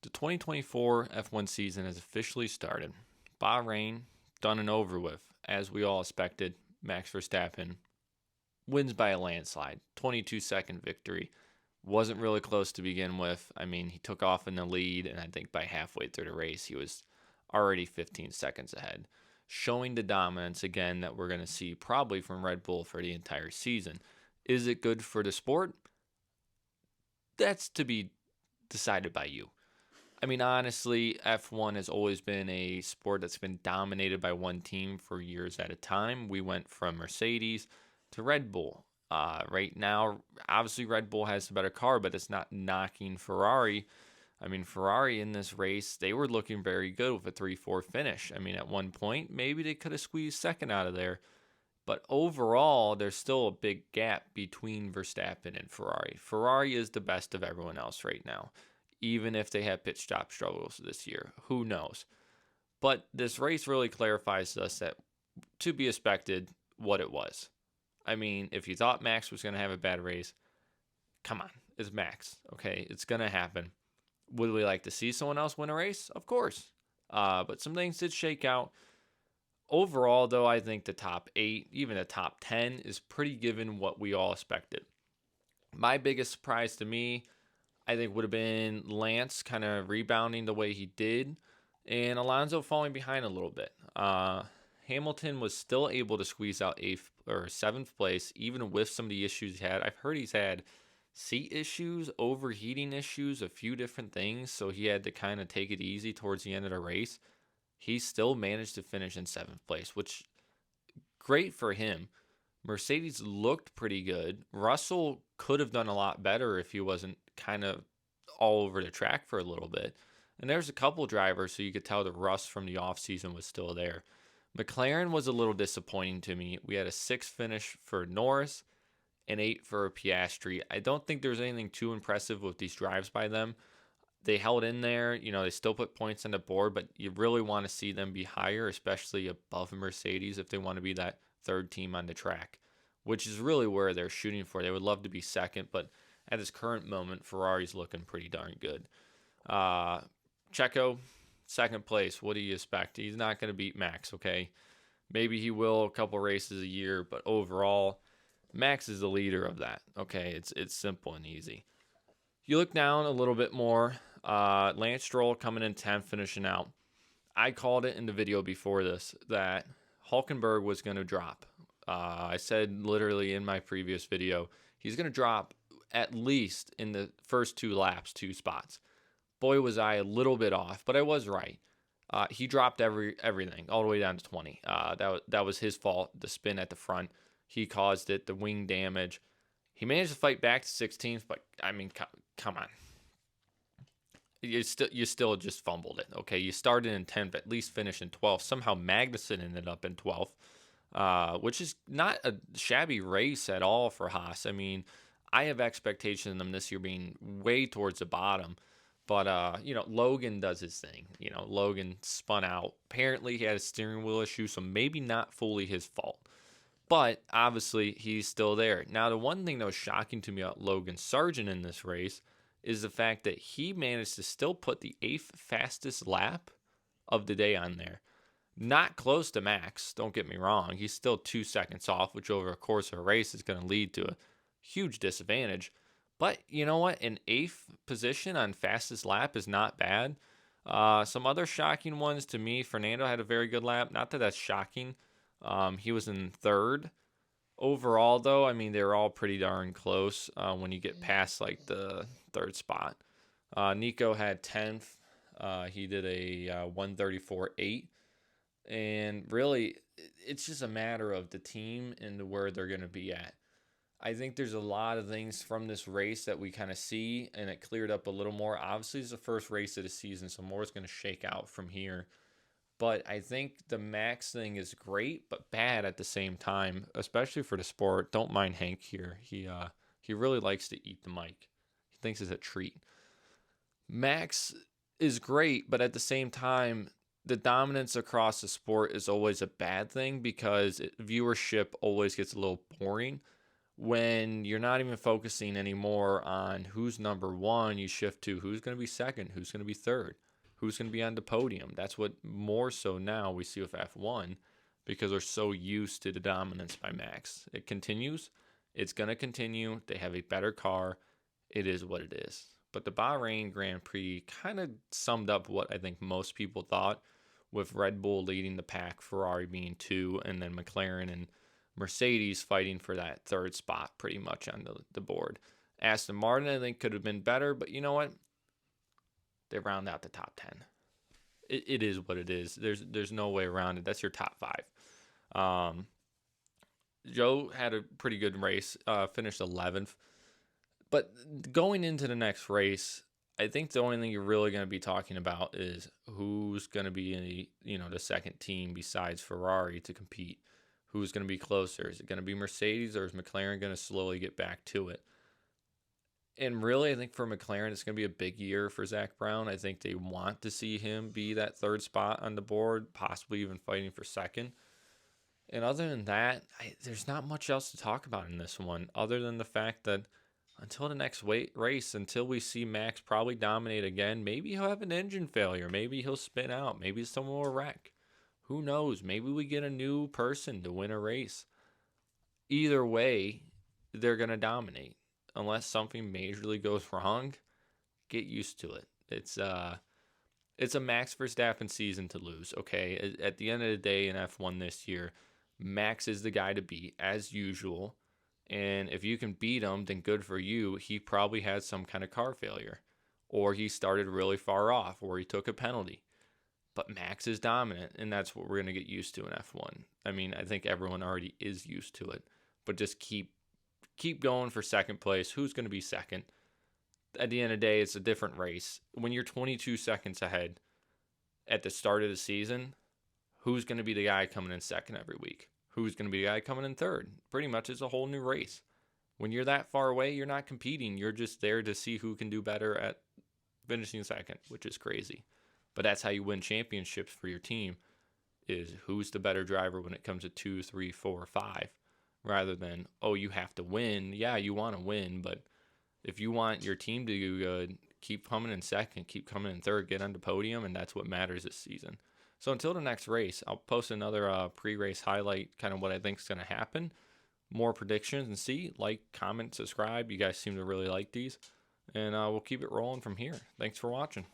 The 2024 F1 season has officially started. Bahrain done and over with, as we all expected. Max Verstappen wins by a landslide, 22-second victory. Wasn't really close to begin with. I mean, he took off in the lead, and I think by halfway through the race, he was already 15 seconds ahead, showing the dominance again that we're going to see probably from Red Bull for the entire season. Is it good for the sport? That's to be decided by you. I mean, honestly, F1 has always been a sport that's been dominated by one team for years at a time. We went from Mercedes to Red Bull. Right now, obviously, Red Bull has a better car, but it's not knocking Ferrari. I mean, Ferrari in this race, they were looking very good with a 3-4 finish. I mean, at one point, maybe they could have squeezed second out of there. But overall, there's still a big gap between Verstappen and Ferrari. Ferrari is the best of everyone else right now, even if they have pit stop struggles this year. Who knows? But this race really clarifies to us that, to be expected, what it was. I mean, if you thought Max was going to have a bad race, come on, it's Max, okay? It's going to happen. Would we like to see someone else win a race? Of course. But some things did shake out. Overall, though, I think the top 8, even the top 10, is pretty given what we all expected. My biggest surprise to me, I think, would have been Lance kind of rebounding the way he did, and Alonso falling behind a little bit. Hamilton was still able to squeeze out 8th or 7th place, even with some of the issues he had. I've heard he's had seat issues, overheating issues, a few different things, so he had to kind of take it easy towards the end of the race. He still managed to finish in 7th place, which great for him. Mercedes looked pretty good. Russell could have done a lot better if he wasn't kind of all over the track for a little bit. And there's a couple drivers, so you could tell the rust from the offseason was still there. McLaren was a little disappointing to me. We had a 6th finish for Norris and 8 for Piastri. I don't think there's anything too impressive with these drives by them. They held in there, they still put points on the board, but you really want to see them be higher, especially above Mercedes if they want to be that third team on the track, which is really where they're shooting for. They would love to be second, but at this current moment, Ferrari's looking pretty darn good. Checo, 2nd place. What do you expect? He's not going to beat Max, okay? Maybe he will a couple races a year, but overall, Max is the leader of that, okay? It's simple and easy. You look down a little bit more. Lance Stroll coming in 10th, finishing out. I called it in the video before this that Hulkenberg was going to drop. I said literally in my previous video, he's going to drop at least in the first 2 laps, 2 spots. Boy, was I a little bit off, but I was right. He dropped everything all the way down to 20. That was his fault, the spin at the front. He caused it, the wing damage. He managed to fight back to 16th, but I mean, come on. You still just fumbled it, okay? You started in 10th, but at least finished in 12th. Somehow Magnussen ended up in 12th, which is not a shabby race at all for Haas. I mean, I have expectations of them this year being way towards the bottom. But, Logan does his thing. Logan spun out. Apparently, he had a steering wheel issue, so maybe not fully his fault. But, obviously, he's still there. Now, the one thing that was shocking to me about Logan Sargent in this race is the fact that he managed to still put the 8th fastest lap of the day on there. Not close to Max, don't get me wrong. He's still 2 seconds off, which over a course of a race is going to lead to a huge disadvantage. But you know what? An 8th position on fastest lap is not bad. Some other shocking ones to me, Fernando had a very good lap. Not that that's shocking. He was in 3rd. Overall, though, I mean, they're all pretty darn close when you get past, like, the 3rd spot. Nico had 10th. He did a 134.8. And really, it's just a matter of the team and where they're going to be at. I think there's a lot of things from this race that we kind of see, and it cleared up a little more. Obviously, it's the first race of the season, so more is going to shake out from here. But I think the Max thing is great, but bad at the same time, especially for the sport. Don't mind Hank here. He really likes to eat the mic. He thinks it's a treat. Max is great, but at the same time, the dominance across the sport is always a bad thing because viewership always gets a little boring. when you're not even focusing anymore on who's number one, you shift to who's going to be second, who's going to be third, who's going to be on the podium. That's what more so now we see with F1 because they're so used to the dominance by Max. It continues. It's going to continue. They have a better car. It is what it is. But the Bahrain Grand Prix kind of summed up what I think most people thought, with Red Bull leading the pack, Ferrari being 2, and then McLaren and Mercedes fighting for that third spot pretty much on the board. Aston Martin, I think, could have been better, but you know what? They round out the top 10. It is what it is. There's no way around it. That's your top 5. Joe had a pretty good race, finished 11th. But going into the next race, I think the only thing you're really going to be talking about is who's going to be the second team besides Ferrari to compete. Who's going to be closer? Is it going to be Mercedes, or is McLaren going to slowly get back to it? And really, I think for McLaren, it's going to be a big year for Zach Brown. I think they want to see him be that third spot on the board, possibly even fighting for second. And other than that, there's not much else to talk about in this one, other than the fact that until the next race, until we see Max probably dominate again, maybe he'll have an engine failure. Maybe he'll spin out. Maybe someone will wreck. Who knows? Maybe we get a new person to win a race. Either way, they're going to dominate. Unless something majorly goes wrong, get used to it. It's a Max Verstappen season to lose, okay? At the end of the day in F1 this year, Max is the guy to beat, as usual. And if you can beat him, then good for you. He probably had some kind of car failure, or he started really far off, or he took a penalty. But Max is dominant, and that's what we're going to get used to in F1. I mean, I think everyone already is used to it, but just keep going for second place. Who's going to be second? At the end of the day, it's a different race. When you're 22 seconds ahead at the start of the season, who's going to be the guy coming in second every week? Who's going to be the guy coming in third? Pretty much it's a whole new race. When you're that far away, you're not competing. You're just there to see who can do better at finishing second, which is crazy. But that's how you win championships for your team, is who's the better driver when it comes to 2, 3, 4, 5, rather than, oh, you have to win. Yeah, you want to win, but if you want your team to do good, keep coming in second, keep coming in third, get on the podium, and that's what matters this season. So until the next race, I'll post another pre-race highlight, kind of what I think is going to happen, more predictions, and see. Like, comment, subscribe. You guys seem to really like these, and we'll keep it rolling from here. Thanks for watching.